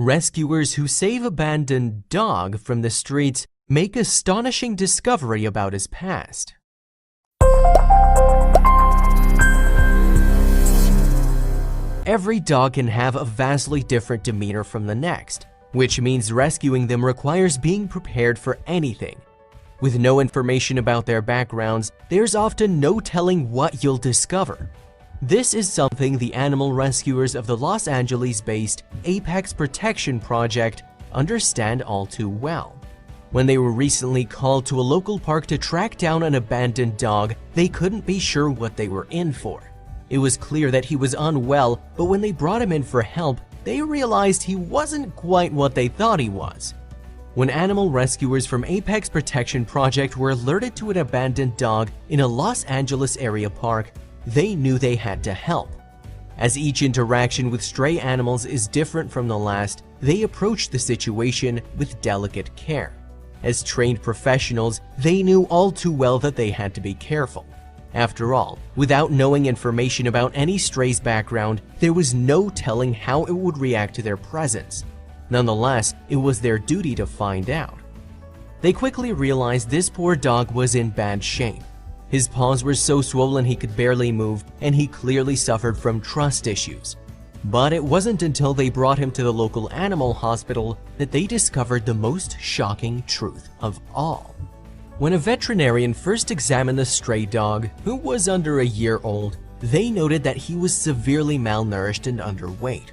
Rescuers who save abandoned dog from the streets make astonishing discovery about his past. Every dog can have a vastly different demeanor from the next, which means rescuing them requires being prepared for anything. With no information about their backgrounds, there's often no telling what you'll discover. This is something the animal rescuers of the Los Angeles-based Apex Protection Project understand all too well. When they were recently called to a local park to track down an abandoned dog, they couldn't be sure what they were in for. It was clear that he was unwell, but when they brought him in for help, they realized he wasn't quite what they thought he was. When animal rescuers from Apex Protection Project were alerted to an abandoned dog in a Los Angeles area park, they knew they had to help. As each interaction with stray animals is different from the last, they approached the situation with delicate care. As trained professionals, they knew all too well that they had to be careful. After all, without knowing information about any stray's background, there was no telling how it would react to their presence. Nonetheless, it was their duty to find out. They quickly realized this poor dog was in bad shape. His paws were so swollen he could barely move, and he clearly suffered from trust issues. But it wasn't until they brought him to the local animal hospital that they discovered the most shocking truth of all. When a veterinarian first examined the stray dog, who was under a year old, they noted that he was severely malnourished and underweight.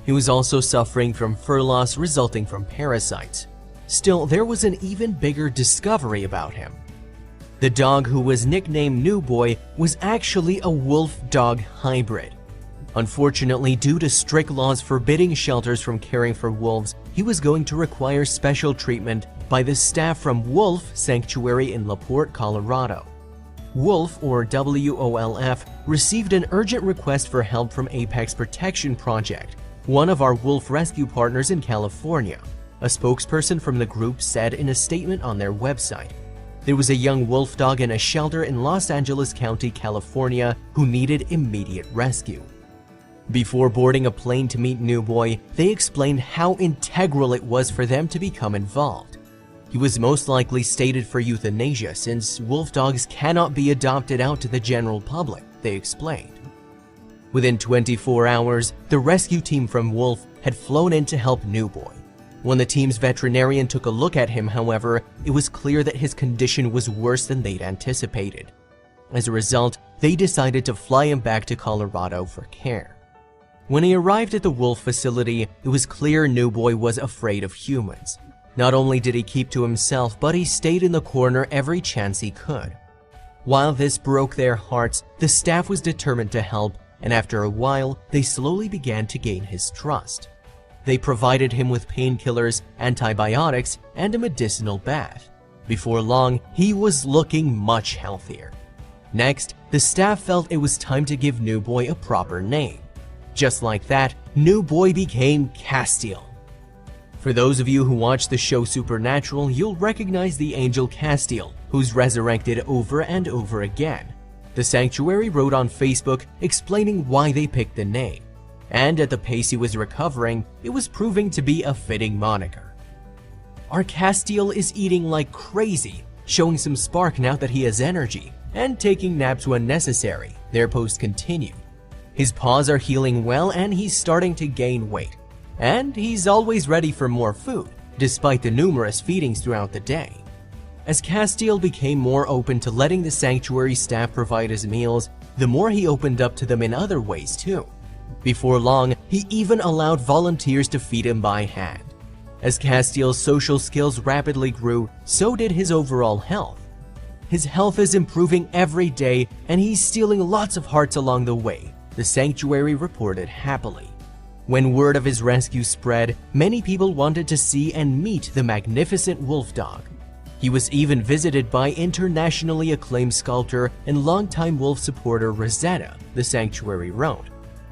He was also suffering from fur loss resulting from parasites. Still, there was an even bigger discovery about him. The dog, who was nicknamed New Boy, was actually a wolf-dog hybrid. Unfortunately, due to strict laws forbidding shelters from caring for wolves, he was going to require special treatment by the staff from Wolf Sanctuary in LaPorte, Colorado. Wolf, or WOLF, received an urgent request for help from Apex Protection Project, one of our wolf rescue partners in California. A spokesperson from the group said in a statement on their website, "There was a young wolf dog in a shelter in Los Angeles County, California, who needed immediate rescue." Before boarding a plane to meet New Boy, they explained how integral it was for them to become involved. He was most likely stated for euthanasia since wolf dogs cannot be adopted out to the general public, they explained. Within 24 hours, the rescue team from Wolf had flown in to help New Boy. When the team's veterinarian took a look at him, however, it was clear that his condition was worse than they'd anticipated. As a result, they decided to fly him back to Colorado for care. When he arrived at the Wolf facility, it was clear New Boy was afraid of humans. Not only did he keep to himself, but he stayed in the corner every chance he could. While this broke their hearts, the staff was determined to help, and after a while, they slowly began to gain his trust. They provided him with painkillers, antibiotics, and a medicinal bath. Before long, he was looking much healthier. Next, the staff felt it was time to give New Boy a proper name. Just like that, New Boy became Castiel. For those of you who watch the show Supernatural, you'll recognize the angel Castiel, who's resurrected over and over again. The Sanctuary wrote on Facebook explaining why they picked the name. And at the pace he was recovering, it was proving to be a fitting moniker. Our Castiel is eating like crazy, showing some spark now that he has energy, and taking naps when necessary, their post continued. His paws are healing well and he's starting to gain weight. And he's always ready for more food, despite the numerous feedings throughout the day. As Castiel became more open to letting the sanctuary staff provide his meals, the more he opened up to them in other ways too. Before long, he even allowed volunteers to feed him by hand. As Castiel's social skills rapidly grew, so did his overall health. His health is improving every day and he's stealing lots of hearts along the way, the sanctuary reported happily. When word of his rescue spread, many people wanted to see and meet the magnificent wolf dog. He was even visited by internationally acclaimed sculptor and longtime wolf supporter Rosetta, the sanctuary wrote.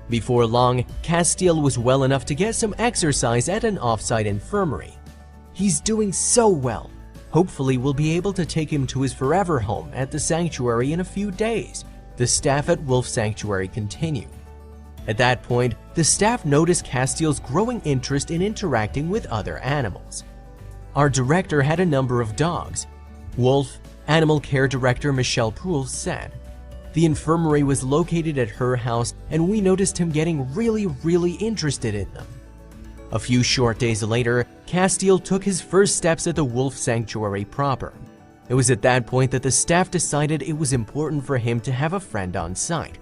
Before long, Castiel was well enough to get some exercise at an off-site infirmary. He's doing so well. Hopefully we'll be able to take him to his forever home at the sanctuary in a few days, the staff at Wolf Sanctuary continued. At that point, the staff noticed Castiel's growing interest in interacting with other animals. Our director had a number of dogs. Wolf, Animal Care Director Michelle Proulx said, "The infirmary was located at her house and we noticed him getting really interested in them." A few short days later, Castiel took his first steps at the wolf sanctuary proper. It was at that point that the staff decided it was important for him to have a friend on site.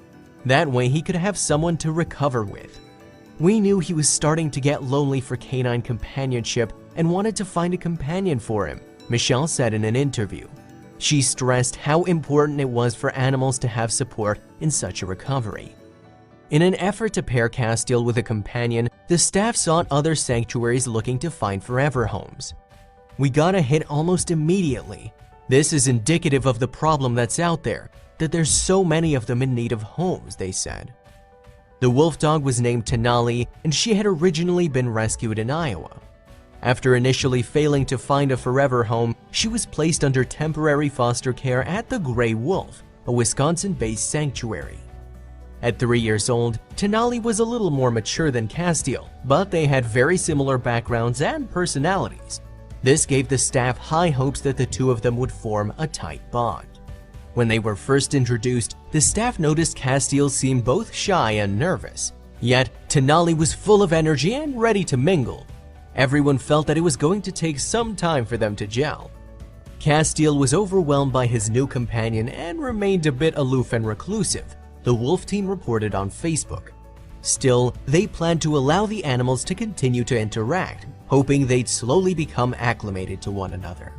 That way he could have someone to recover with. "We knew he was starting to get lonely for canine companionship and wanted to find a companion for him," Michelle said in an interview. She stressed how important it was for animals to have support in such a recovery. In an effort to pair Castiel with a companion, the staff sought other sanctuaries looking to find forever homes. "We got a hit almost immediately. This is indicative of the problem that's out there, that there's so many of them in need of homes," they said. The wolf dog was named Tenali, and she had originally been rescued in Iowa. After initially failing to find a forever home, she was placed under temporary foster care at the Gray Wolf, a Wisconsin-based sanctuary. At 3 years old, Tenali was a little more mature than Castiel, but they had very similar backgrounds and personalities. This gave the staff high hopes that the two of them would form a tight bond. When they were first introduced, the staff noticed Castiel seemed both shy and nervous. Yet, Tenali was full of energy and ready to mingle. Everyone felt that it was going to take some time for them to gel. Castiel was overwhelmed by his new companion and remained a bit aloof and reclusive, the wolf team reported on Facebook. Still, they planned to allow the animals to continue to interact, hoping they'd slowly become acclimated to one another.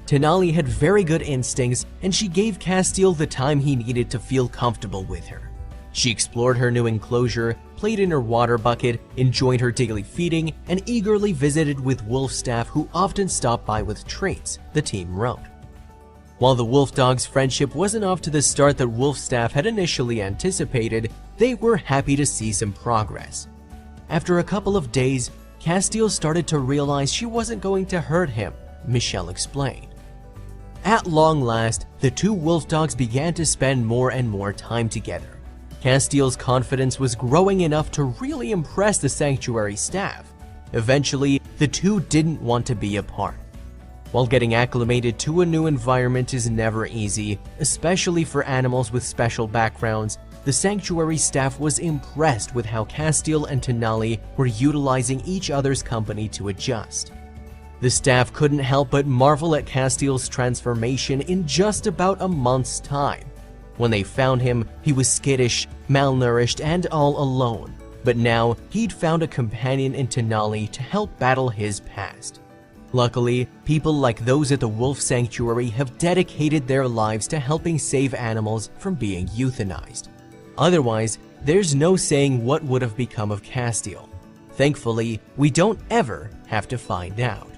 Tenali had very good instincts, and she gave Castiel the time he needed to feel comfortable with her. She explored her new enclosure, played in her water bucket, enjoyed her daily feeding, and eagerly visited with wolf staff who often stopped by with treats, the team wrote. While the wolf dog's friendship wasn't off to the start that wolf staff had initially anticipated, they were happy to see some progress. After a couple of days, Castiel started to realize she wasn't going to hurt him, Michelle explained. At long last, the two wolf dogs began to spend more and more time together. Castiel's confidence was growing enough to really impress the sanctuary staff. Eventually, the two didn't want to be apart. While getting acclimated to a new environment is never easy, especially for animals with special backgrounds, the sanctuary staff was impressed with how Castiel and Tenali were utilizing each other's company to adjust. The staff couldn't help but marvel at Castiel's transformation in just about a month's time. When they found him, he was skittish, malnourished, and all alone, but now he'd found a companion in Tenali to help battle his past. Luckily, people like those at the Wolf Sanctuary have dedicated their lives to helping save animals from being euthanized. Otherwise, there's no saying what would have become of Castiel. Thankfully, we don't ever have to find out.